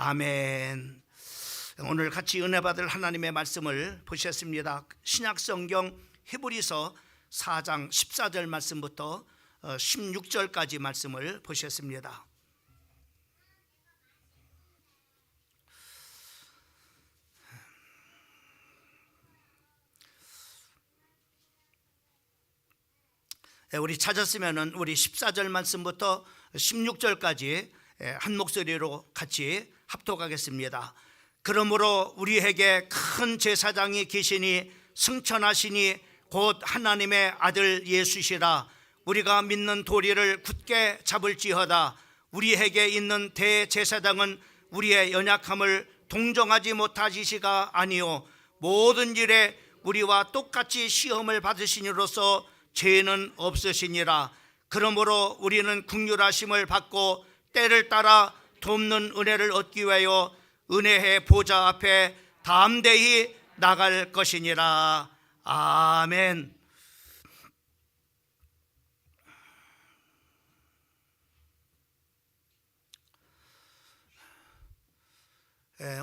아멘. 오늘 같이 은혜 받을 하나님의 말씀을 보셨습니다. 신약성경 히브리서 4장 14절 말씀부터 16절까지 말씀을 보셨습니다. 우리 찾았으면 우리 14절 말씀부터 16절까지 한 목소리로 같이 합독하겠습니다. 그러므로 우리에게 큰 제사장이 계시니 승천하시니 곧 하나님의 아들 예수시라. 우리가 믿는 도리를 굳게 잡을지어다. 우리에게 있는 대제사장은 우리의 연약함을 동정하지 못하시기가 아니요 모든 일에 우리와 똑같이 시험을 받으시니로서 죄는 없으시니라. 그러므로 우리는 긍휼하심을 받고 때를 따라 돕는 은혜를 얻기 위하여 은혜의 보좌 앞에 담대히 나갈 것이니라. 아멘.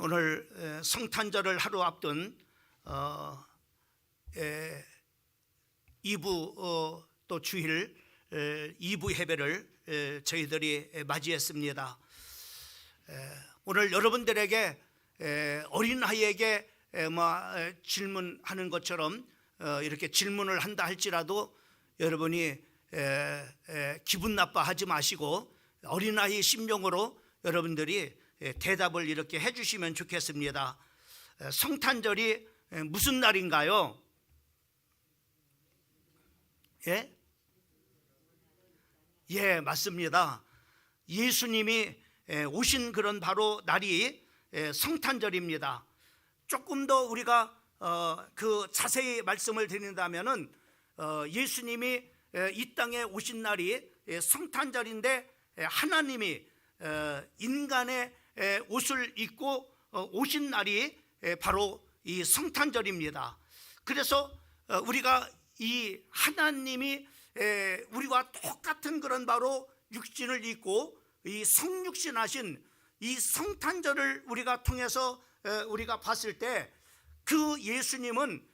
오늘 성탄절을 하루 앞둔 2부 또 주일 2부 예배를 저희들이 맞이했습니다. 오늘 여러분들에게 어린아이에게 질문하는 것처럼 이렇게 질문을 한다 할지라도 여러분이 기분 나빠하지 마시고 어린아이 심령으로 여러분들이 대답을 이렇게 해주시면 좋겠습니다. 성탄절이 무슨 날인가요? 예, 맞습니다. 예수님이 오신 그런 바로 날이 성탄절입니다. 조금 더 우리가 그 자세히 말씀을 드린다면은 예수님이 이 땅에 오신 날이 성탄절인데 하나님이 인간의 옷을 입고 오신 날이 바로 이 성탄절입니다. 그래서 우리가 이 하나님이 우리와 똑같은 그런 바로 육신을 입고 이 성육신하신 이 성탄절을 우리가 통해서 우리가 봤을 때 그 예수님은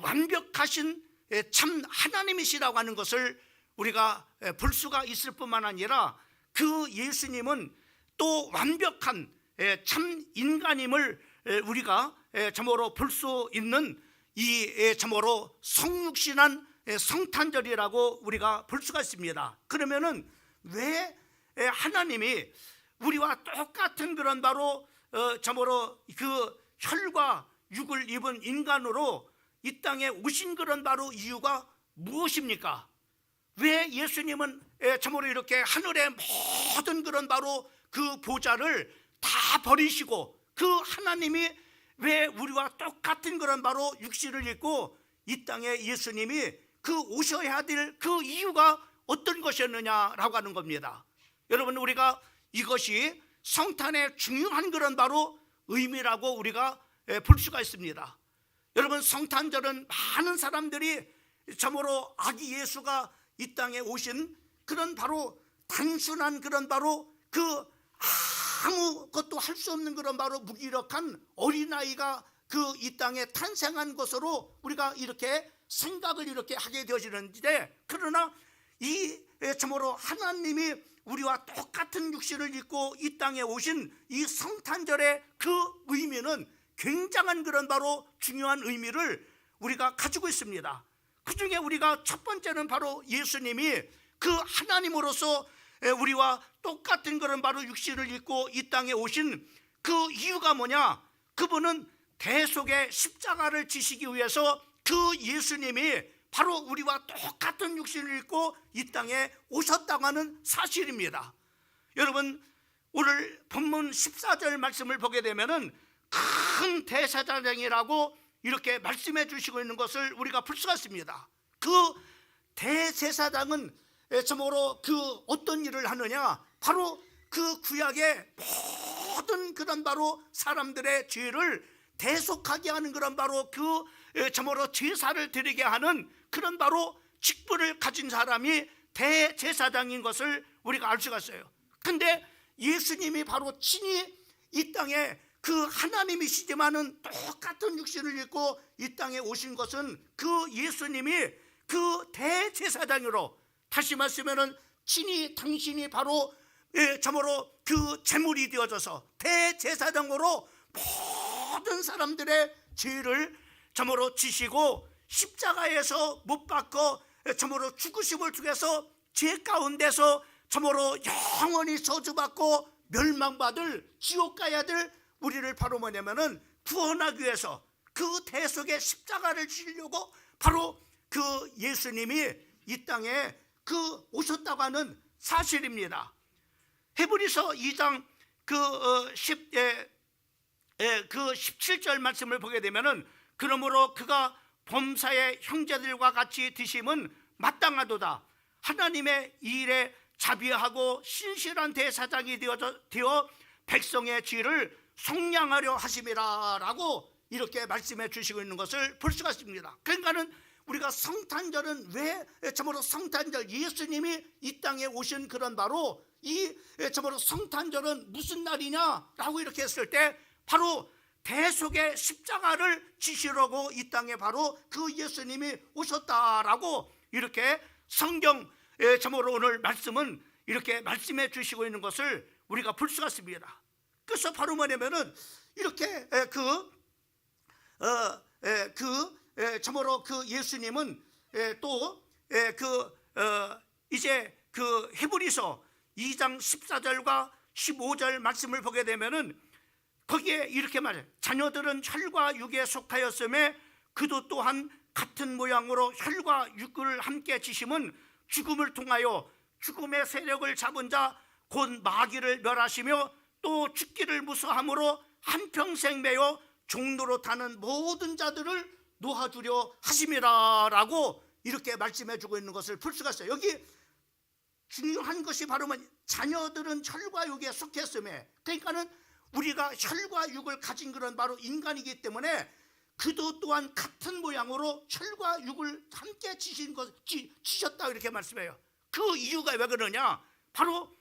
완벽하신 참 하나님이시라고 하는 것을 우리가 볼 수가 있을 뿐만 아니라 그 예수님은 또 완벽한 참 인간임을 우리가 참으로 볼 수 있는 이 참으로 성육신한 성탄절이라고 우리가 볼 수가 있습니다. 그러면은 왜 하나님이 우리와 똑같은 그런 바로 참으로 그 혈과 육을 입은 인간으로 이 땅에 오신 그런 바로 이유가 무엇입니까? 왜 예수님은 참으로 이렇게 하늘의 모든 그런 바로 그 보좌를 다 버리시고 그 하나님이 왜 우리와 똑같은 그런 바로 육신을 입고 이 땅에 예수님이 그 오셔야 될 그 이유가 어떤 것이었느냐라고 하는 겁니다. 여러분, 우리가 이것이 성탄의 중요한 그런 바로 의미라고 우리가 볼 수가 있습니다. 여러분, 성탄절은 많은 사람들이 참으로 아기 예수가 이 땅에 오신 그런 바로 단순한 그런 바로 그 아무것도 할 수 없는 그런 바로 무기력한 어린아이가 그 이 땅에 탄생한 것으로 우리가 이렇게 생각을 이렇게 하게 되어지는데, 그러나 이 참으로 하나님이 우리와 똑같은 육신을 입고 이 땅에 오신 이 성탄절의 그 의미는 굉장한 그런 바로 중요한 의미를 우리가 가지고 있습니다. 그 중에 우리가 첫 번째는 바로 예수님이 그 하나님으로서 우리와 똑같은 그런 바로 육신을 입고 이 땅에 오신 그 이유가 뭐냐? 그분은 대속의 십자가를 지시기 위해서 그 예수님이 바로 우리와 똑같은 육신을 입고 이 땅에 오셨다고 하는 사실입니다. 여러분, 오늘 본문 14절 말씀을 보게 되면은 큰 대제사장이라고 이렇게 말씀해 주시고 있는 것을 우리가 볼 수가 있습니다. 그 대제사장은 참으로 그 어떤 일을 하느냐? 바로 그 구약의 모든 그런 바로 사람들의 죄를 대속하게 하는 그런 바로 그 참으로 제사를 드리게 하는 그런 바로 직분을 가진 사람이 대제사장인 것을 우리가 알 수가 있어요. 근데 예수님이 바로 친히 이 땅에 그 하나님이시지만은 똑같은 육신을 입고 이 땅에 오신 것은 그 예수님이 그 대제사장으로, 다시 말씀하면은 친히 당신이 바로 참으로 그 제물이 되어져서 대제사장으로 모든 사람들의 죄를 참으로 지시고 십자가에서 못 박고 참으로 죽으심을 통해서 죄 가운데서 참으로 영원히 저주받고 멸망받을 지옥 가야 될 우리를 바로 뭐냐면은 구원하기 위해서 그 대속의 십자가를 지려고 바로 그 예수님이 이 땅에 그 오셨다고 하는 사실입니다. 히브리서 2장 그 17절 말씀을 보게 되면은 그러므로 그가 범사의 형제들과 같이 드심은 마땅하도다. 하나님의 일에 자비하고 신실한 대사장이 되어 백성의 죄를 속량하려 하심이라 라고 이렇게 말씀해 주시고 있는 것을 볼 수가 있습니다. 그러니까는 우리가 성탄절은 왜 참으로 성탄절, 예수님이 이 땅에 오신 그런 바로 이 참으로 성탄절은 무슨 날이냐라고 이렇게 했을 때 바로 대속의 십자가를 지시려고 이 땅에 바로 그 예수님이 오셨다라고 이렇게 성경 참으로 오늘 말씀은 이렇게 말씀해 주시고 있는 것을 우리가 볼 수가 있습니다. 그래서 바로 뭐냐면은 이렇게 참으로 그 예수님은 또 이제 그 히브리서 2장 14절과 15절 말씀을 보게 되면은 거기에 이렇게 말해요. 자녀들은 혈과 육에 속하였음에 그도 또한 같은 모양으로 혈과 육을 함께 지심은 죽음을 통하여 죽음의 세력을 잡은 자 곧 마귀를 멸하시며 또 죽기를 무서함으로 한평생 매여 종로로 타는 모든 자들을 놓아주려 하심이라 라고 이렇게 말씀해 주고 있는 것을 볼 수가 있어요. 여기 중요한 것이 바로 자녀들은 혈과 육에 속했음에, 그러니까는 우리가 혈과 육을 가진 그런 바로 인간이기 때문에 그도 또한 같은 모양으로 혈과 육을 함께 지셨다 이렇게 말씀해요. 그 이유가 왜 그러냐? 바로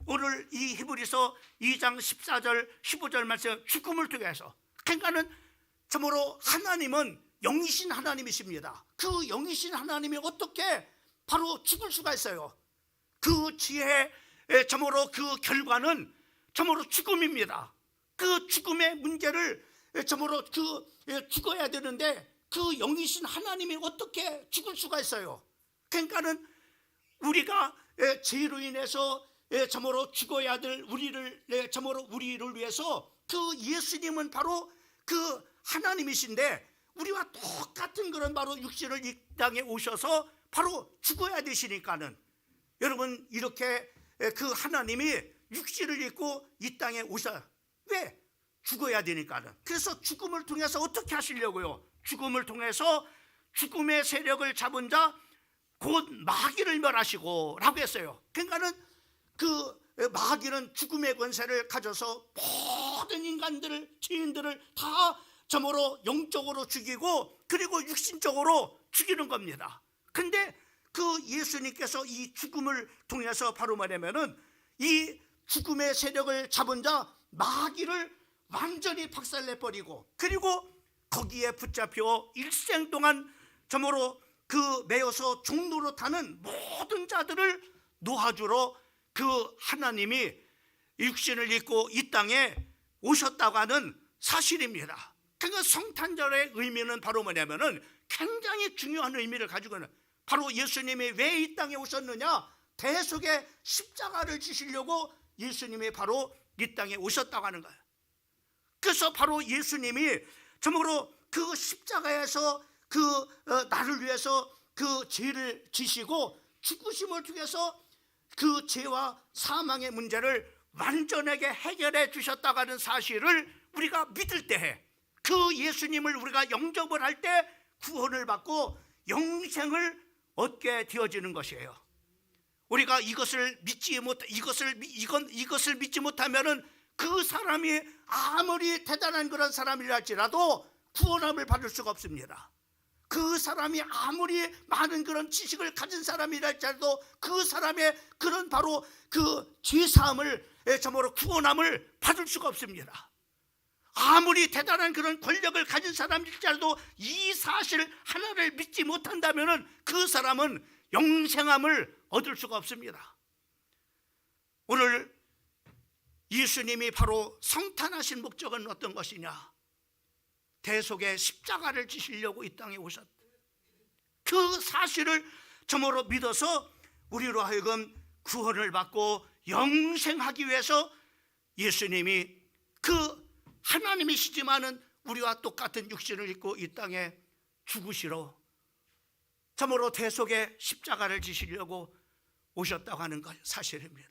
오늘 이 히브리서 2장 14절 15절 말씀, 죽음을 통해서, 그러니까는 참으로 하나님은 영이신 하나님이십니다. 그 영이신 하나님이 어떻게 바로 죽을 수가 있어요? 그 지혜의 참으로 그 결과는 참으로 죽음입니다. 그 죽음의 문제를 참으로 죽어야 되는데 그 영이신 하나님이 어떻게 죽을 수가 있어요? 그러니까는 우리가 죄로 인해서 참으로 죽어야 될 참으로 우리를 위해서 그 예수님은 바로 그 하나님이신데 우리와 똑같은 그런 바로 육신을 이 땅에 오셔서 바로 죽어야 되시니까는, 여러분 이렇게 그 하나님이 육신을 입고 이 땅에 오셔, 왜? 죽어야 되니까는. 그래서 죽음을 통해서 어떻게 하시려고요? 죽음을 통해서 죽음의 세력을 잡은 자 곧 마귀를 멸하시고 라고 했어요. 그러니까는 그 마귀는 죽음의 권세를 가져서 모든 인간들을, 죄인들을 다 점으로 영적으로 죽이고 그리고 육신적으로 죽이는 겁니다. 근데 그 예수님께서 이 죽음을 통해서 바로 말하면은 이 죽음의 세력을 잡은 자 마귀를 완전히 박살내버리고 그리고 거기에 붙잡혀 일생 동안 점으로 그 매여서 종로로 타는 모든 자들을 놓아주러 그 하나님이 육신을 입고 이 땅에 오셨다고 하는 사실입니다. 그러니까 성탄절의 의미는 바로 뭐냐면은 굉장히 중요한 의미를 가지고 있는, 바로 예수님이 왜 이 땅에 오셨느냐? 대속의 십자가를 지시려고 예수님이 바로 이 땅에 오셨다고 하는 거예요. 그래서 바로 예수님이 참으로 그 십자가에서 나를 위해서 그 죄를 지시고 죽으심을 통해서 그 죄와 사망의 문제를 완전하게 해결해 주셨다고 하는 사실을 우리가 믿을 때, 그 예수님을 우리가 영접을 할 때 구원을 받고 영생을 얻게 되어지는 것이에요. 우리가 이것을 믿지 못하면은 그 사람이 아무리 대단한 그런 사람이라 할지라도 구원함을 받을 수가 없습니다. 그 사람이 아무리 많은 그런 지식을 가진 사람이라 할지라도 그 사람의 그런 바로 그 죄사함을 참으로 구원함을 받을 수가 없습니다. 아무리 대단한 그런 권력을 가진 사람일지라도 이 사실 하나를 믿지 못한다면 그 사람은 영생함을 얻을 수가 없습니다. 오늘 예수님이 바로 성탄하신 목적은 어떤 것이냐? 대속의 십자가를 지시려고 이 땅에 오셨다. 그 사실을 참으로 믿어서 우리로 하여금 구원을 받고 영생하기 위해서 예수님이 그 하나님이시지만은 우리와 똑같은 육신을 입고 이 땅에 죽으시러 참으로 대속의 십자가를 지시려고 오셨다고 하는 것 사실입니다.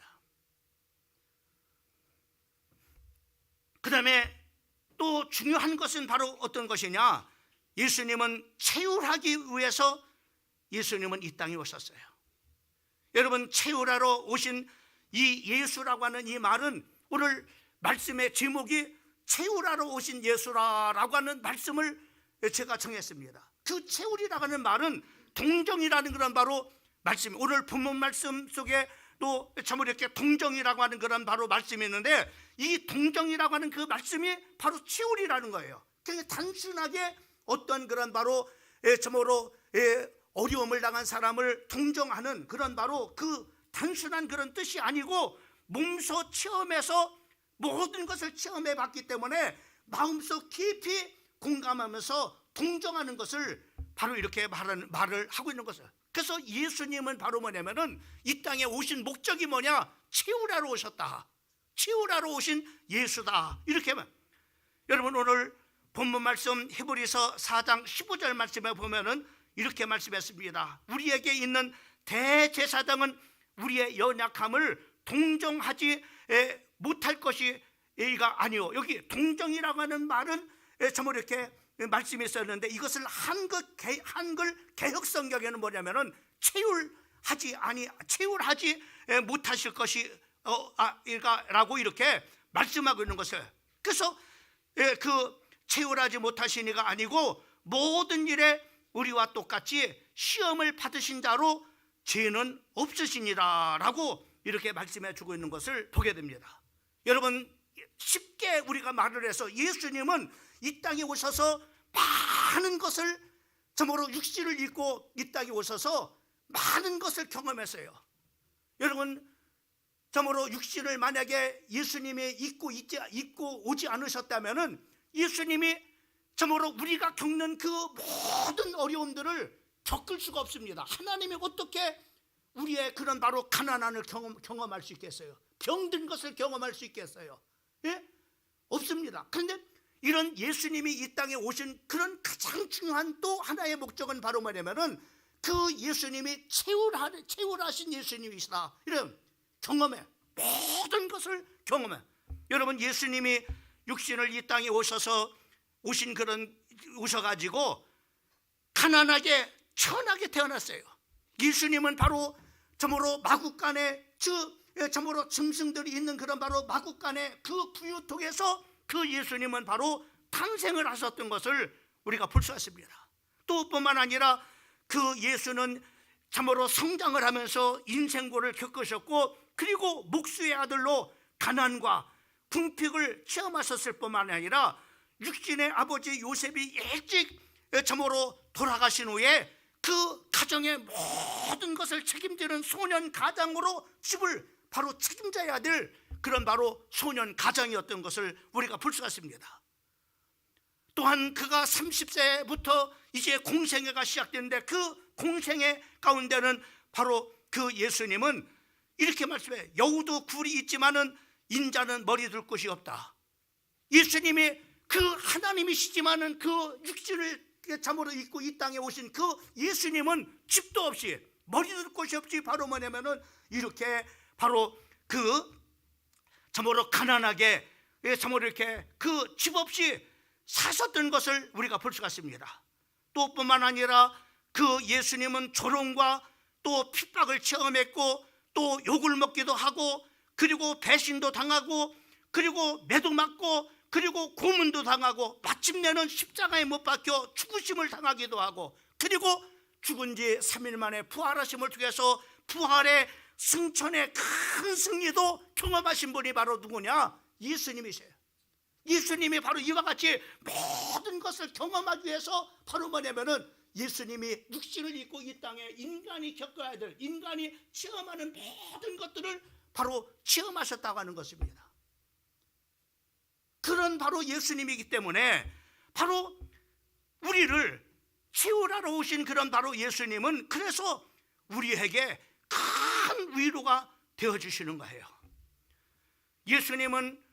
그 다음에 또 중요한 것은 바로 어떤 것이냐? 예수님은 채울하기 위해서 예수님은 이 땅에 오셨어요. 여러분, 채울하러 오신 이 예수라고 하는 이 말은 오늘 말씀의 제목이 채울하러 오신 예수라고 하는 말씀을 제가 정했습니다. 그 채울이라고 하는 말은 동정이라는 그런 바로 말씀, 오늘 본문 말씀 속에 또 참으로 이렇게 동정이라고 하는 그런 바로 말씀이 있는데, 이 동정이라고 하는 그 말씀이 바로 채울이라는 거예요. 그냥 단순하게 어떤 그런 바로 참으로 어려움을 당한 사람을 동정하는 그런 바로 그 단순한 그런 뜻이 아니고, 몸소 체험해서 모든 것을 체험해 봤기 때문에 마음속 깊이 공감하면서 동정하는 것을 바로 이렇게 말을 하고 있는 것을. 그래서 예수님은 바로 뭐냐면은 이 땅에 오신 목적이 뭐냐? 채울하러 오셨다. 채울하러 오신 예수다. 이렇게 여러분, 오늘 본문 말씀 히브리서 4장 15절 말씀에 보면은 이렇게 말씀했습니다. 우리에게 있는 대제사장은 우리의 연약함을 동정하지 못할 것이가 아니요. 여기 동정이라고 하는 말은 참으로 이렇게 말씀이 있었는데, 이것을 한글 개혁 성경에는 뭐냐면은 채울하지 못하실 것이라고 이렇게 말씀하고 있는 것을. 그래서 그 채울하지 못하시니가 아니고 모든 일에 우리와 똑같이 시험을 받으신 자로 죄는 없으시니라라고 이렇게 말씀해 주고 있는 것을 보게 됩니다. 여러분, 쉽게 우리가 말을 해서 예수님은 이 땅에 오셔서 많은 것을 참으로 육신을 입고 이 땅에 오셔서 많은 것을 경험했어요. 여러분, 참으로 육신을 만약에 예수님이 입고 오지 않으셨다면은 예수님이 참으로 우리가 겪는 그 모든 어려움들을 겪을 수가 없습니다. 하나님이 어떻게 우리의 그런 바로 가난함을 경험할 수 있겠어요? 병든 것을 경험할 수 있겠어요? 예? 없습니다. 그런데 이런 예수님이 이 땅에 오신 그런 가장 중요한 또 하나의 목적은 바로 뭐냐면은 그 예수님이 채울하신 예수님이시다. 이런 경험해. 모든 것을 경험해. 여러분, 예수님이 육신을 이 땅에 오셔가지고 가난하게 천하게 태어났어요. 예수님은 바로 참으로 마구간에 참으로 짐승들이 있는 그런 바로 마구간에 그 부유통에서 그 예수님은 바로 탄생을 하셨던 것을 우리가 볼 수 있습니다. 또 뿐만 아니라 그 예수는 참으로 성장을 하면서 인생고를 겪으셨고, 그리고 목수의 아들로 가난과 궁핍을 체험하셨을 뿐만 아니라 육신의 아버지 요셉이 일찍 참으로 돌아가신 후에 그 가정의 모든 것을 책임지는 소년 가장으로 집을 바로 책임져야 될 그런 바로 소년 가장이었던 것을 우리가 볼 수가 있습니다. 또한 그가 30세부터 이제 공생애가 시작되는데, 그 공생애 가운데는 바로 그 예수님은 이렇게 말씀해요. 여우도 굴이 있지만은 인자는 머리 둘 곳이 없다. 예수님이 그 하나님이시지만은 그 육신을 참으로 입고 이 땅에 오신 그 예수님은 집도 없이 머리 둘 곳이 없이 바로 뭐냐면은 이렇게 바로 그 참으로 가난하게 참으로 이렇게 그 집 없이 사셨던 것을 우리가 볼 수가 있습니다. 또 뿐만 아니라 그 예수님은 조롱과 또 핍박을 체험했고, 또 욕을 먹기도 하고, 그리고 배신도 당하고, 그리고 매도 맞고, 그리고 고문도 당하고, 마침내는 십자가에 못 박혀 죽으심을 당하기도 하고, 그리고 죽은 지 3일 만에 부활하심을 통해서 부활의 승천의 큰 승리도 경험하신 분이 바로 누구냐? 예수님이세요. 예수님이 바로 이와 같이 모든 것을 경험하기 위해서 바로 뭐냐면은 예수님이 육신을 입고 이 땅에 인간이 겪어야 될, 인간이 체험하는 모든 것들을 바로 체험하셨다고 하는 것입니다. 그런 바로 예수님이기 때문에 바로 우리를 치유하러 오신 그런 바로 예수님은 그래서 우리에게 큰 위로가 되어주시는 거예요. 예수님은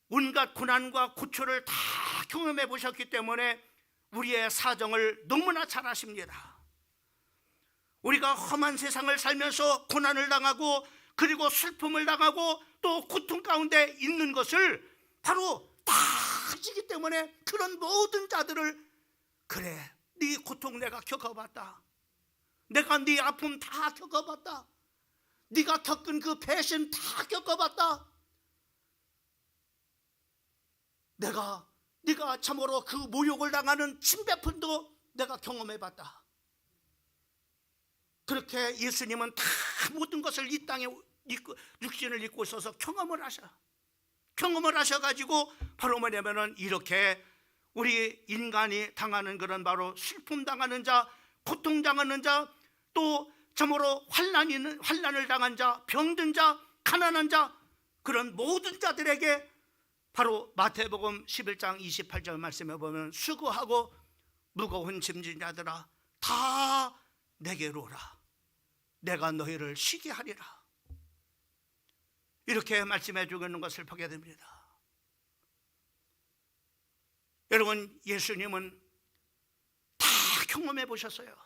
온갖 고난과 고초를 다 경험해 보셨기 때문에 우리의 사정을 너무나 잘 아십니다. 우리가 험한 세상을 살면서 고난을 당하고 그리고 슬픔을 당하고 또 고통 가운데 있는 것을 바로 다 아시기 때문에 그런 모든 자들을 그래, 네 고통 내가 겪어봤다. 내가 네 아픔 다 겪어봤다. 네가 겪은 그 배신 다 겪어봤다. 네가 참으로 그 모욕을 당하는 침뱉음도 내가 경험해봤다. 그렇게 예수님은 다 모든 것을 이 땅에 육신을 입고 있어서 경험을 하셔가지고 바로 뭐냐면은 이렇게 우리 인간이 당하는 그런 바로 슬픔 당하는 자, 고통 당하는 자, 또 참으로 환난을 당한 자, 병든 자, 가난한 자, 그런 모든 자들에게 바로 마태복음 11장 28절 말씀에 보면 수고하고 무거운 짐진 자들아 다 내게로 오라. 내가 너희를 쉬게 하리라. 이렇게 말씀해 주고 있는 것을 보게 됩니다. 여러분, 예수님은 다 경험해 보셨어요.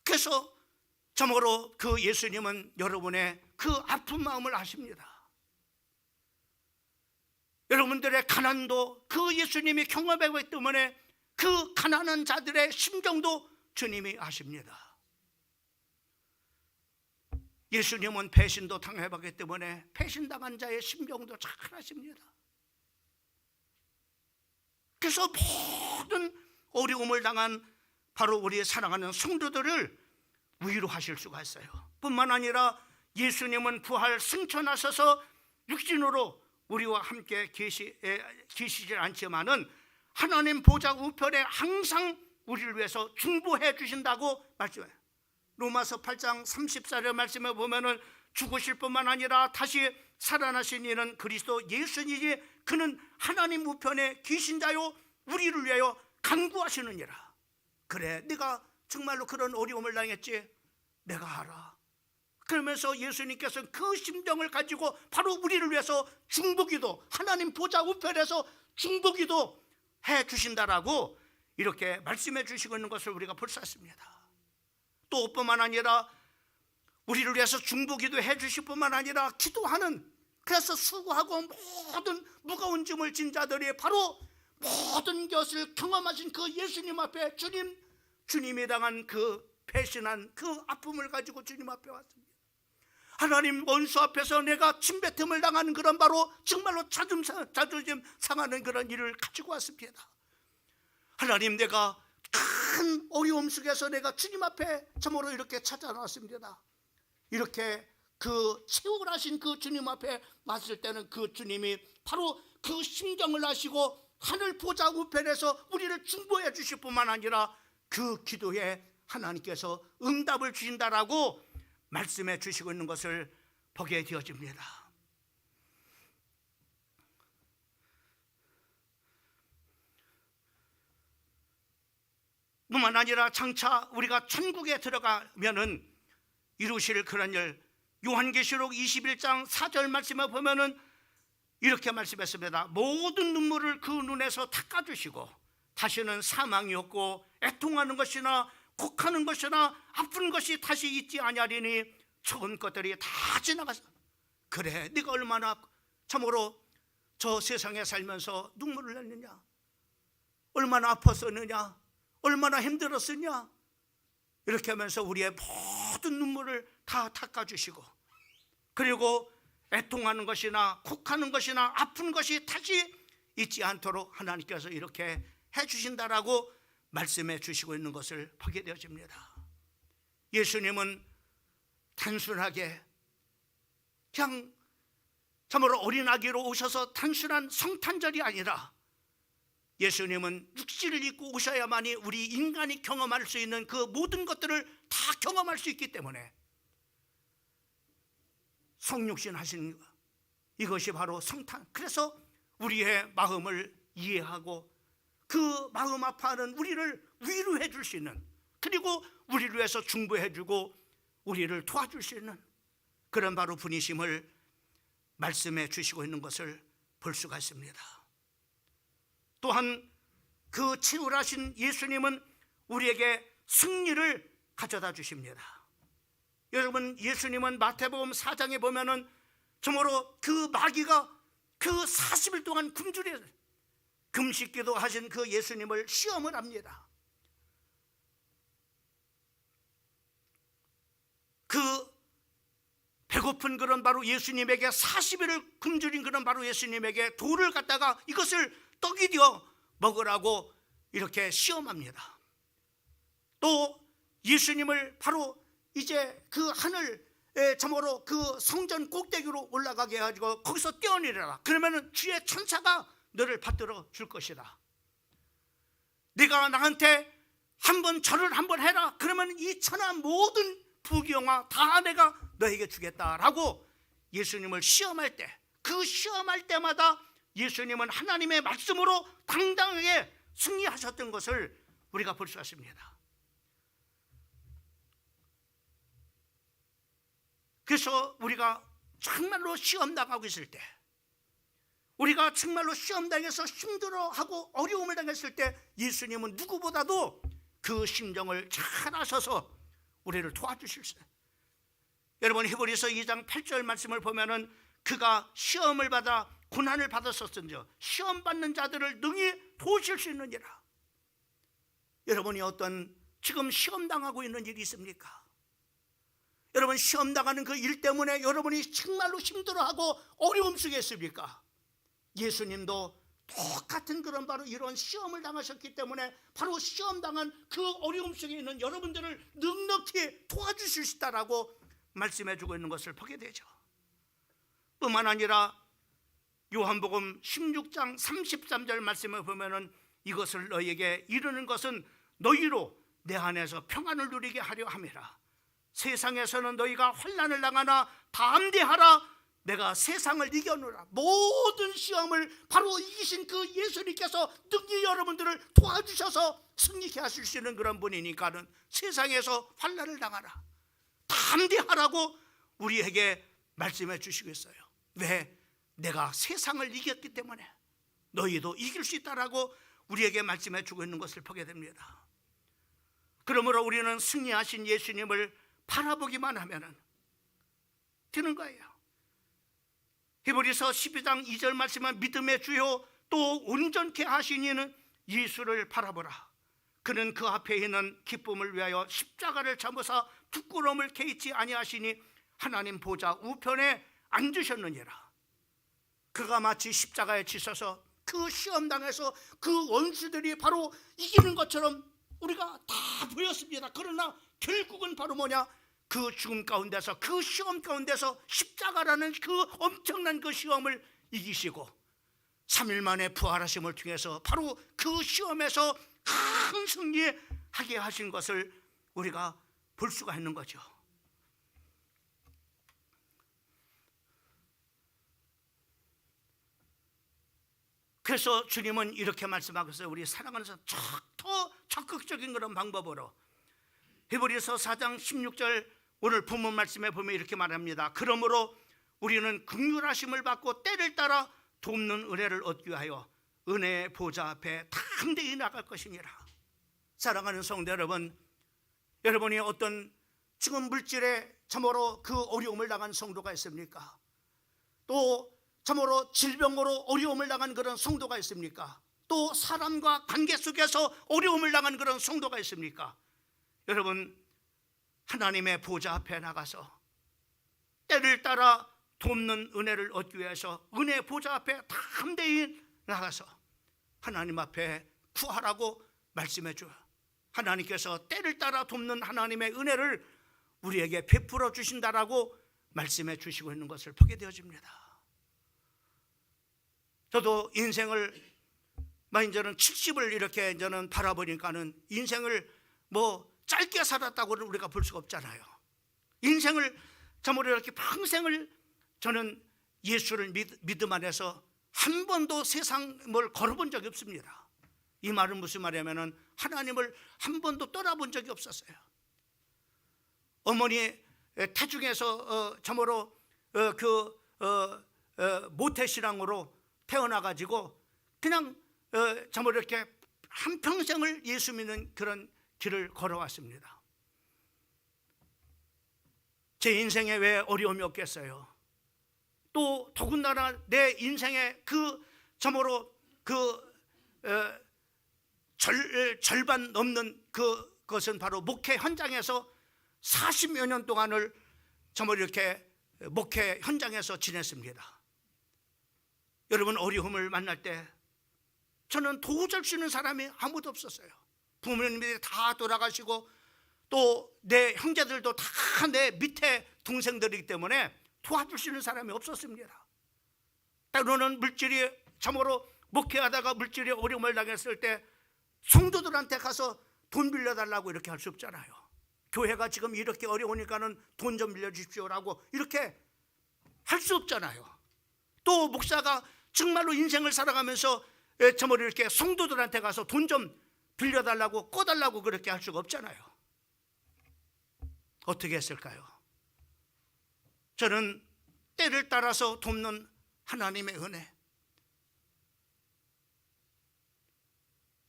그래서 참으로 그 예수님은 여러분의 그 아픈 마음을 아십니다. 여러분들의 가난도 그 예수님이 경험하기 때문에 그 가난한 자들의 심정도 주님이 아십니다. 예수님은 배신도 당해봤기 때문에 배신당한 자의 심정도 잘 아십니다. 그래서 모든 어려움을 당한 바로 우리 사랑하는 성도들을 위로하실 수가 있어요. 뿐만 아니라 예수님은 부활 승천하셔서 육신으로 우리와 함께 계시질 않지만은 하나님 보좌 우편에 항상 우리를 위해서 중보해 주신다고 말씀해요. 로마서 8장 34절 말씀에 보면은 죽으실 뿐만 아니라 다시 살아나신 이는 그리스도 예수니니 그는 하나님 우편에 계신 자요 우리를 위하여 간구하시느니라. 그래, 네가 정말로 그런 어려움을 당했지? 내가 알아. 그러면서 예수님께서 그 심정을 가지고 바로 우리를 위해서 중보기도, 하나님 보좌 우편에서 중보기도 해 주신다라고 이렇게 말씀해 주시고 있는 것을 우리가 볼 수 있습니다. 또 뿐만 아니라 우리를 위해서 중보기도 해 주실 뿐만 아니라 기도하는, 그래서 수고하고 모든 무거운 짐을 진 자들이 바로 모든 것을 경험하신 그 예수님 앞에 주님이 당한 그 배신한 그 아픔을 가지고 주님 앞에 왔습니다. 하나님 원수 앞에서 내가 침뱉음을 당하는 그런 바로 정말로 자존심 상하는 그런 일을 가지고 왔습니다. 하나님, 내가 큰 어려움 속에서 내가 주님 앞에 참으로 이렇게 찾아나왔습니다. 이렇게 그 치유를 하신 그 주님 앞에 왔을 때는 그 주님이 바로 그 심정을 아시고 하늘 보좌 우편에서 우리를 중보해 주실 뿐만 아니라 그 기도에 하나님께서 응답을 주신다라고 말씀해 주시고 있는 것을 보게 되어집니다. 뿐만 아니라 장차 우리가 천국에 들어가면은 이루실 그런 일, 요한계시록 21장 4절 말씀에 보면은 이렇게 말씀했습니다. 모든 눈물을 그 눈에서 닦아주시고 다시는 사망이 없고 애통하는 것이나 곡하는 것이나 아픈 것이 다시 있지 아니하리니 좋은 것들이 다 지나가서. 그래, 네가 얼마나 참으로 저 세상에 살면서 눈물을 냈느냐, 얼마나 아팠었느냐, 얼마나 힘들었느냐, 이렇게 하면서 우리의 모든 눈물을 다 닦아주시고 그리고 애통하는 것이나 곡하는 것이나 아픈 것이 다시 있지 않도록 하나님께서 이렇게 해주신다라고 말씀해 주시고 있는 것을 보게 되어집니다. 예수님은 단순하게 그냥 참으로 어린 아기로 오셔서 단순한 성탄절이 아니라 예수님은 육신을 입고 오셔야만이 우리 인간이 경험할 수 있는 그 모든 것들을 다 경험할 수 있기 때문에 성육신 하신 이것이 바로 성탄. 그래서 우리의 마음을 이해하고 그 마음 아파하는 우리를 위로해 줄 수 있는, 그리고 우리를 위해서 중보해 주고 우리를 도와줄 수 있는 그런 바로 분이심을 말씀해 주시고 있는 것을 볼 수가 있습니다. 또한 그 치유하신 예수님은 우리에게 승리를 가져다 주십니다. 여러분, 예수님은 마태복음 4장에 보면은 정말로 그 마귀가 그 40일 동안 굶주려 금식기도 하신 그 예수님을 시험을 합니다. 그 배고픈 그런 바로 예수님에게 40일을 굶주린 그런 바로 예수님에게 돌을 갖다가 이것을 떡이 되어 먹으라고 이렇게 시험합니다. 또 예수님을 바로 이제 그 하늘에 참으로 그 성전 꼭대기로 올라가게 해가지고 거기서 뛰어내려라. 그러면은 주의 천사가 너를 받들어 줄 것이다. 네가 나한테 한번 절을 한번 해라. 그러면 이 천하 모든 부귀영화 다 내가 너에게 주겠다라고 예수님을 시험할 때, 그 시험할 때마다 예수님은 하나님의 말씀으로 당당하게 승리하셨던 것을 우리가 볼 수 있습니다. 그래서 우리가 정말로 시험 당하고 있을 때, 우리가 정말로 시험 당해서 힘들어하고 어려움을 당했을 때 예수님은 누구보다도 그 심정을 잘 아셔서 우리를 도와주실 수 있어요. 여러분, 히브리서 2장 8절 말씀을 보면은 그가 시험을 받아 고난을 받았었던지 시험 받는 자들을 능히 도우실 수 있느니라. 여러분이 어떤 지금 시험 당하고 있는 일이 있습니까? 여러분, 시험 당하는 그 일 때문에 여러분이 정말로 힘들어하고 어려움 속에 있습니까? 예수님도 똑같은 그런 바로 이런 시험을 당하셨기 때문에 바로 시험 당한 그 어려움 속에 있는 여러분들을 넉넉히 도와주실 수 있다라고 말씀해 주고 있는 것을 보게 되죠. 뿐만 아니라 요한복음 16장 33절 말씀을 보면은 이것을 너희에게 이르는 것은 너희로 내 안에서 평안을 누리게 하려 함이라. 세상에서는 너희가 환난을 당하나 담대하라. 내가 세상을 이겨노라. 모든 시험을 바로 이기신 그 예수님께서 능히 여러분들을 도와주셔서 승리케 하실 수 있는 그런 분이니까는 세상에서 환난을 당하라, 담대하라고 우리에게 말씀해 주시고 있어요. 왜? 내가 세상을 이겼기 때문에 너희도 이길 수 있다라고 우리에게 말씀해 주고 있는 것을 보게 됩니다. 그러므로 우리는 승리하신 예수님을 바라보기만 하면 되는 거예요. 히브리서 12장 2절 말씀은 믿음의 주요 또 온전케 하신 이는 예수를 바라보라. 그는 그 앞에 있는 기쁨을 위하여 십자가를 참으사 부끄러움을 개의치 아니하시니 하나님 보좌 우편에 앉으셨느니라. 그가 마치 십자가에 지셔서 그 시험당에서 그 원수들이 바로 이기는 것처럼 우리가 다 보였습니다. 그러나 결국은 바로 뭐냐? 그 죽음 가운데서, 그 시험 가운데서 십자가라는 그 엄청난 그 시험을 이기시고 3일 만에 부활하심을 통해서 바로 그 시험에서 큰 승리하게 하신 것을 우리가 볼 수가 있는 거죠. 그래서 주님은 이렇게 말씀하고 있어요. 우리 사랑하는 사람 더 적극적인 그런 방법으로 히브리서 4장 16절 오늘 본문 말씀에 보면 이렇게 말합니다. 그러므로 우리는 긍휼하심을 받고 때를 따라 돕는 은혜를 얻기 위하여 은혜의 보좌 앞에 담대히 나갈 것이니라. 사랑하는 성도 여러분, 여러분이 어떤 지금 물질에 참으로 그 어려움을 당한 성도가 있습니까? 또 참으로 질병으로 어려움을 당한 그런 성도가 있습니까? 또 사람과 관계 속에서 어려움을 당한 그런 성도가 있습니까? 여러분, 하나님의 보좌 앞에 나가서 때를 따라 돕는 은혜를 얻기 위해서 은혜의 보좌 앞에 담대히 나가서 하나님 앞에 구하라고 말씀해 줘요. 하나님께서 때를 따라 돕는 하나님의 은혜를 우리에게 베풀어 주신다라고 말씀해 주시고 있는 것을 보게 되어집니다. 저도 인생을 이제는 70을 이렇게 저는 바라보니까는 인생을 뭐 짧게 살았다고는 우리가 볼 수가 없잖아요. 인생을 참으로 이렇게 평생을 저는 예수를 믿음 안에서 한 번도 세상을 걸어본 적이 없습니다. 이 말은 무슨 말이냐면은 하나님을 한 번도 떠나본 적이 없었어요. 어머니 태중에서 참으로 모태신앙으로 태어나가지고 그냥 참으로 이렇게 한평생을 예수 믿는 그런 길을 걸어왔습니다. 제 인생에 왜 어려움이 없겠어요? 또 더군다나 내 인생의 참으로 절반 넘는 그것은 바로 목회 현장에서 40여 년 동안을 참으로 이렇게 목회 현장에서 지냈습니다. 여러분, 어려움을 만날 때 저는 도와줄 수 있는 사람이 아무도 없었어요. 부모님들이 다 돌아가시고 또 내 형제들도 다 내 밑에 동생들이기 때문에 도와줄 수 있는 사람이 없었습니다. 때로는 물질이 참으로 목회하다가 물질이 어려움을 당했을 때 성도들한테 가서 돈 빌려달라고 이렇게 할 수 없잖아요. 교회가 지금 이렇게 어려우니까는 돈 좀 빌려주십시오라고 이렇게 할 수 없잖아요. 또 목사가 정말로 인생을 살아가면서 참으로 이렇게 성도들한테 가서 돈 좀 빌려달라고 꺼달라고 그렇게 할 수가 없잖아요. 어떻게 했을까요? 저는 때를 따라서 돕는 하나님의 은혜,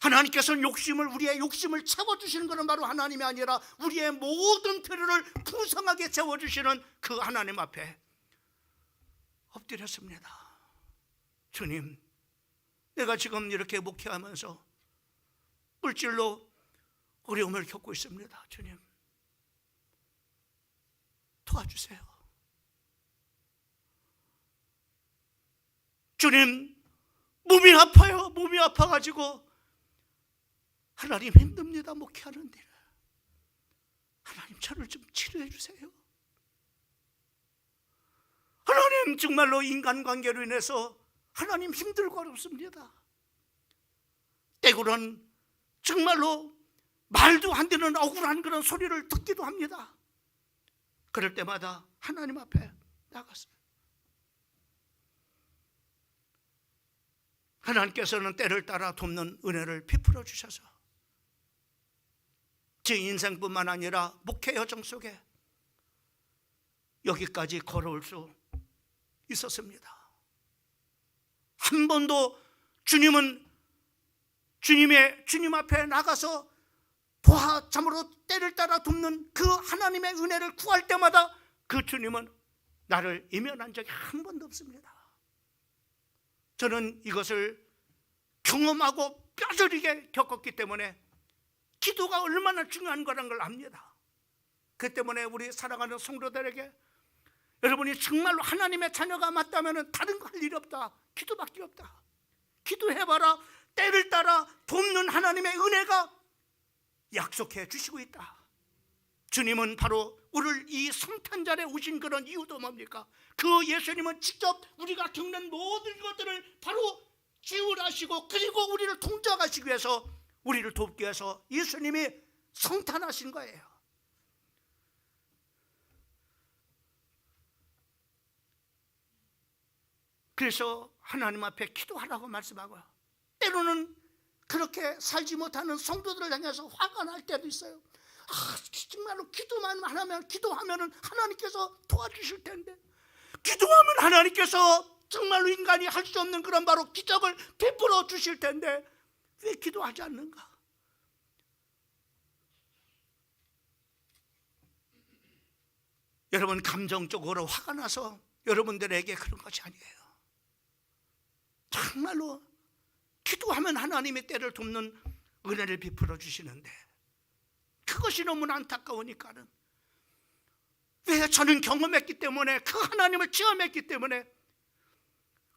하나님께서는 우리의 욕심을 채워주시는 것은 바로 하나님이 아니라 우리의 모든 필요를 풍성하게 채워주시는 그 하나님 앞에 엎드렸습니다. 주님, 내가 지금 이렇게 목회하면서 물질로 어려움을 겪고 있습니다. 주님, 도와주세요. 주님, 몸이 아파요. 몸이 아파가지고 하나님 힘듭니다. 목회하는데 하나님 저를 좀 치료해 주세요. 하나님, 정말로 인간관계로 인해서 하나님 힘들고 어렵습니다. 때로는 정말로 말도 안 되는 억울한 그런 소리를 듣기도 합니다. 그럴 때마다 하나님 앞에 나갔어요. 하나님께서는 때를 따라 돕는 은혜를 베풀어 주셔서 제 인생뿐만 아니라 목회 여정 속에 여기까지 걸어올 수 있었습니다. 한 번도 주님 앞에 나가서 참으로 때를 따라 돕는 그 하나님의 은혜를 구할 때마다 그 주님은 나를 이면한 적이 한 번도 없습니다. 저는 이것을 경험하고 뼈저리게 겪었기 때문에 기도가 얼마나 중요한 거라는 걸 압니다. 그 때문에 우리 사랑하는 성도들에게 여러분이 정말로 하나님의 자녀가 맞다면 다른 거 할 일이 없다. 기도밖에 없다. 기도해봐라. 때를 따라 돕는 하나님의 은혜가 약속해 주시고 있다. 주님은 바로 우리를 이 성탄절에 오신 그런 이유도 뭡니까? 그 예수님은 직접 우리가 겪는 모든 것들을 바로 지울하시고 그리고 우리를 통제하시기 위해서 우리를 돕기 위해서 예수님이 성탄하신 거예요. 그래서 하나님 앞에 기도하라고 말씀하고요. 때로는 그렇게 살지 못하는 성도들을 향해서 화가 날 때도 있어요. 정말로 기도하면 하나님께서 도와주실 텐데, 기도하면 하나님께서 정말로 인간이 할 수 없는 그런 바로 기적을 베풀어 주실 텐데 왜 기도하지 않는가? 여러분, 감정적으로 화가 나서 여러분들에게 그런 것이 아니에요. 정말로 기도하면 하나님의 때를 돕는 은혜를 베풀어 주시는데 그것이 너무나 안타까우니까는 왜 저는 경험했기 때문에 그 하나님을 체험했기 때문에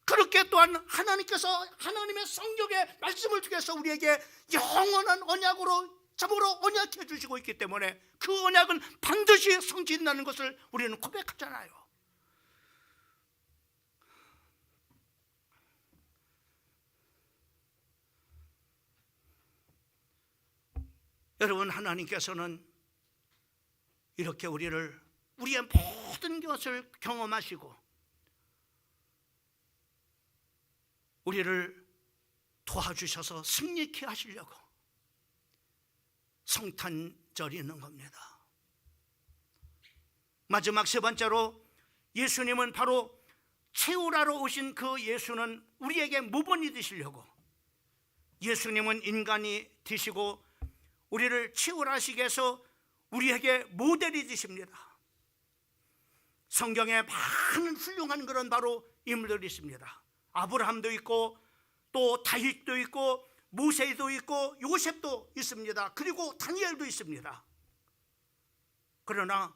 그렇게 또한 하나님께서 하나님의 성령의 말씀을 통해서 우리에게 영원한 언약으로 참으로 언약해 주시고 있기 때문에 그 언약은 반드시 성취된다는 것을 우리는 고백하잖아요. 여러분, 하나님께서는 이렇게 우리의 모든 것을 경험하시고 우리를 도와주셔서 승리케 하시려고 성탄절이 있는 겁니다. 마지막 세 번째로, 예수님은 바로 채우라로 오신 그 예수는 우리에게 모본이 되시려고, 예수님은 인간이 되시고 우리를 채우라시기 위해서 우리에게 모델이 되십니다. 성경에 많은 훌륭한 그런 바로 인물들이 있습니다. 아브라함도 있고 또 다윗도 있고 모세도 있고 요셉도 있습니다. 그리고 다니엘도 있습니다. 그러나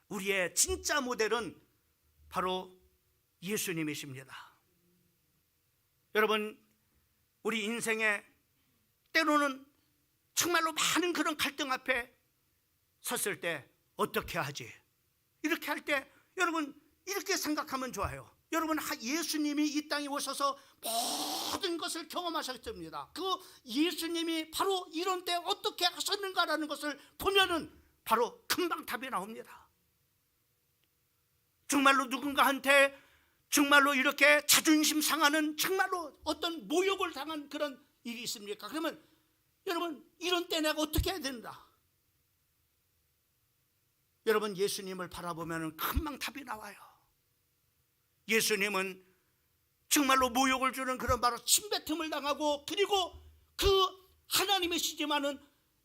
우리의 진짜 모델은 바로 예수님이십니다. 여러분, 우리 인생에 때로는 정말로 많은 그런 갈등 앞에 섰을 때 어떻게 하지? 이렇게 할 때 여러분 이렇게 생각하면 좋아요. 여러분, 예수님이 이 땅에 오셔서 모든 것을 경험하셨습니다. 그 예수님이 바로 이런 때 어떻게 하셨는가라는 것을 보면은 바로 금방 답이 나옵니다. 정말로 누군가한테 정말로 이렇게 자존심 상하는, 정말로 어떤 모욕을 당한 그런 일이 있습니까? 그러면 여러분, 이런 때 내가 어떻게 해야 된다? 여러분, 예수님을 바라보면 금방 답이 나와요. 예수님은 정말로 모욕을 주는 그런 바로 침뱉음을 당하고, 그리고 그 하나님이시지만은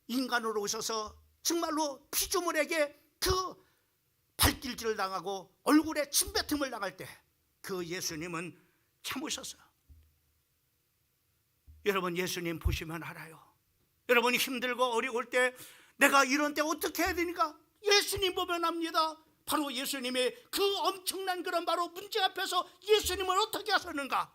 인간으로 오셔서 정말로 피조물에게 그 발길질을 당하고 얼굴에 침뱉음을 당할 때 그 예수님은 참으셨어요. 여러분, 예수님 보시면 알아요. 여러분이 힘들고 어려울 때 내가 이런 때 어떻게 해야 되니까 예수님 보면 압니다. 바로 예수님의 그 엄청난 그런 바로 문제 앞에서 예수님은 어떻게 하셨는가,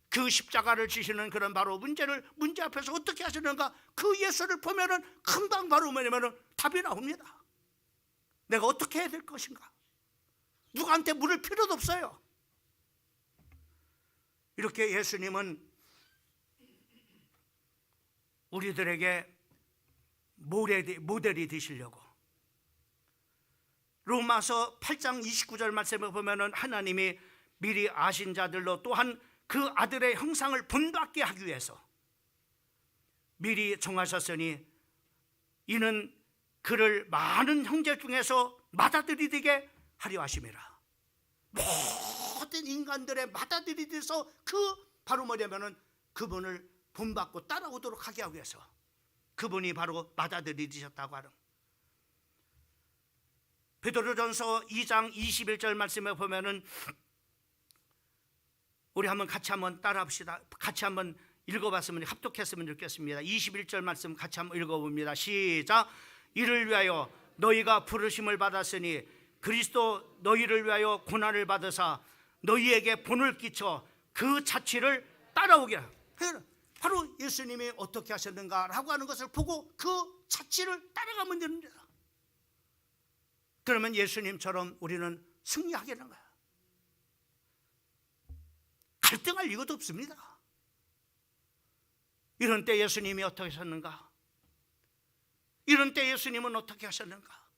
그 십자가를 지시는 그런 바로 문제 앞에서 어떻게 하셨는가, 그 예수를 보면은 금방 바로 뭐냐면은 답이 나옵니다. 내가 어떻게 해야 될 것인가. 누구한테 물을 필요도 없어요. 이렇게 예수님은 우리들에게 모델이 되시려고, 로마서 8장 29절 말씀을 보면은 하나님이 미리 아신 자들로 또한 그 아들의 형상을 본받게 하기 위해서 미리 정하셨으니 이는 그를 많은 형제 중에서 맏아들이 하려 하심이라. 모든 인간들의 맏아들이 돼서 그 바로 뭐냐면은 그분을 본받고 따라오도록 하게 하기 위해서 그분이 바로 맏아들이 되셨다고 하는, 베드로전서 2장 21절 말씀에 보면은 우리 같이 한번 따라합시다. 같이 한번 읽어봤으면, 합독했으면 좋겠습니다. 21절 말씀 같이 한번 읽어봅니다. 시작. 이를 위하여 너희가 부르심을 받았으니 그리스도 너희를 위하여 고난을 받으사 너희에게 본을 끼쳐 그 자취를 따라오게. 바로 예수님이 어떻게 하셨는가라고 하는 것을 보고 그 자취를 따라가면 됩니다. 그러면 예수님처럼 우리는 승리하게 되는 거야. 갈등할 이유도 없습니다. 이런 때 예수님이 어떻게 하셨는가? 이런 때 예수님은 어떻게 하셨는가?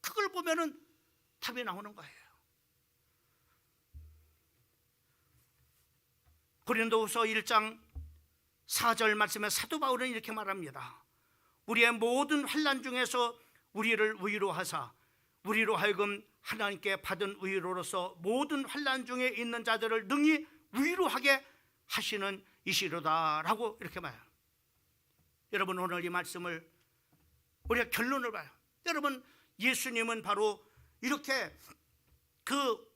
그걸 보면은 답이 나오는 거예요. 고린도후서 1장 4절 말씀에 사도 바울은 이렇게 말합니다. 우리의 모든 환난 중에서 우리를 위로하사 우리로 하여금 하나님께 받은 위로로서 모든 환난 중에 있는 자들을 능히 위로하게 하시는 이시로다라고 이렇게 말해요. 여러분, 오늘 이 말씀을 우리가 결론을 봐요. 여러분, 예수님은 바로 이렇게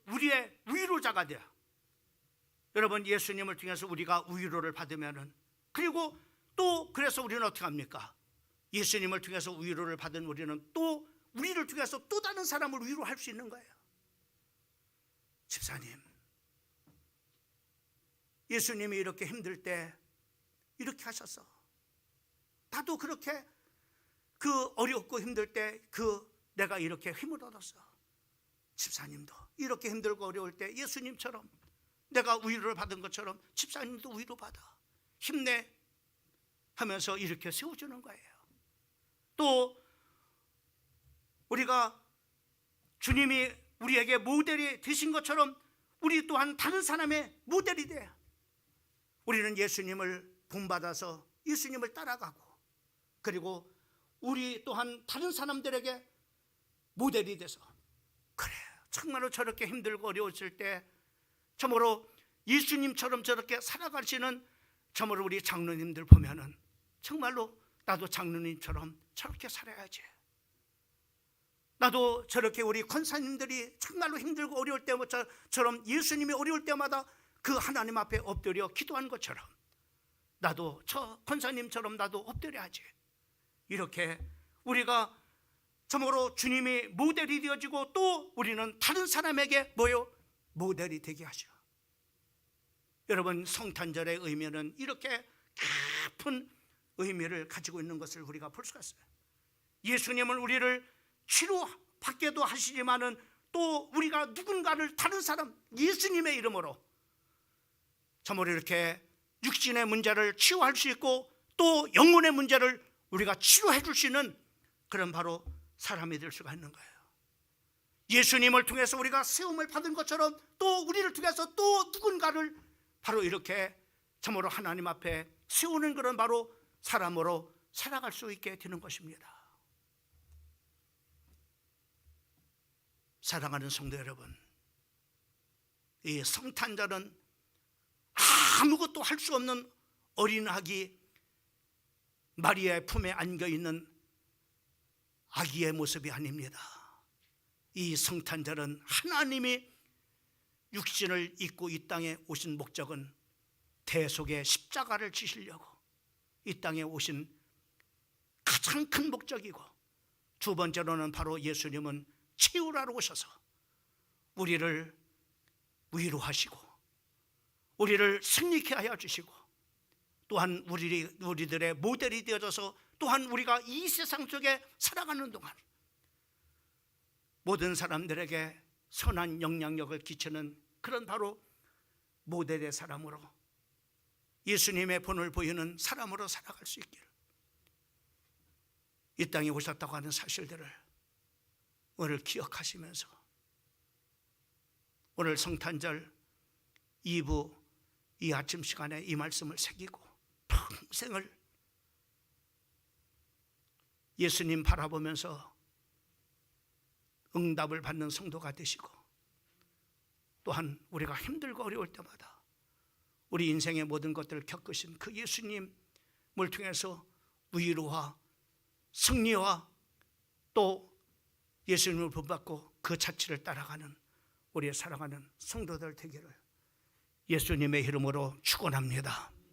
우리의 위로자가 돼요. 여러분, 예수님을 통해서 우리가 위로를 받으면은, 그리고 또 그래서 우리는 어떻게 합니까? 예수님을 통해서 위로를 받은 우리는 또 우리를 통해서 또 다른 사람을 위로할 수 있는 거예요. 집사님, 예수님이 이렇게 힘들 때 이렇게 하셨어. 나도 그렇게 그 어렵고 힘들 때 내가 이렇게 힘을 얻었어. 집사님도 이렇게 힘들고 어려울 때 예수님처럼 내가 위로를 받은 것처럼 집사님도 위로받아. 힘내 하면서 이렇게 세워주는 거예요. 또 우리가 주님이 우리에게 모델이 되신 것처럼 우리 또한 다른 사람의 모델이 돼. 우리는 예수님을 본받아서 예수님을 따라가고, 그리고 우리 또한 다른 사람들에게 모델이 돼서, 그래 정말로 저렇게 힘들고 어려웠을 때 참으로 예수님처럼 저렇게 살아가시는 참으로 우리 장로님들 보면은 정말로 나도 장로님처럼 저렇게 살아야지. 나도 저렇게 우리 권사님들이 정말로 힘들고 어려울 때처럼 예수님이 어려울 때마다 그 하나님 앞에 엎드려 기도한 것처럼 나도 저 권사님처럼 나도 엎드려야지. 이렇게 우리가 참으로 주님이 모델이 되어지고, 또 우리는 다른 사람에게 모델이 되게 하죠. 여러분, 성탄절의 의미는 이렇게 깊은 의미를 가지고 있는 것을 우리가 볼 수가 있어요. 예수님은 우리를 치료받게도 하시지만은 또 우리가 누군가를 다른 사람 예수님의 이름으로 참으로 이렇게 육신의 문제를 치유할 수 있고, 또 영혼의 문제를 우리가 치료해 줄 수 있는 그런 바로 사람이 될 수가 있는 거예요. 예수님을 통해서 우리가 세움을 받은 것처럼 또 우리를 통해서 또 누군가를 바로 이렇게 참으로 하나님 앞에 세우는 그런 바로 사람으로 살아갈 수 있게 되는 것입니다. 사랑하는 성도 여러분, 이 성탄절은 아무것도 할 수 없는 어린 아기 마리아의 품에 안겨있는 아기의 모습이 아닙니다. 이 성탄절은 하나님이 육신을 입고 이 땅에 오신 목적은 대속의 십자가를 지시려고 이 땅에 오신 가장 큰 목적이고, 두 번째로는 바로 예수님은 치유하러 오셔서 우리를 위로하시고 우리를 승리케 하여 주시고, 또한 우리들의 모델이 되어져서 또한 우리가 이 세상 속에 살아가는 동안 모든 사람들에게 선한 영향력을 끼치는 그런 바로 모델의 사람으로, 예수님의 본을 보이는 사람으로 살아갈 수 있기를, 이 땅에 오셨다고 하는 사실들을 오늘 기억하시면서 오늘 성탄절 2부 이 아침 시간에 이 말씀을 새기고 평생을 예수님 바라보면서 응답을 받는 성도가 되시고, 또한 우리가 힘들고 어려울 때마다 우리 인생의 모든 것들을 겪으신 그 예수님을 통해서 위로와 승리와 또 예수님을 본받고 그 자취를 따라가는 우리의 사랑하는 성도들 되기를 예수님의 이름으로 축원합니다.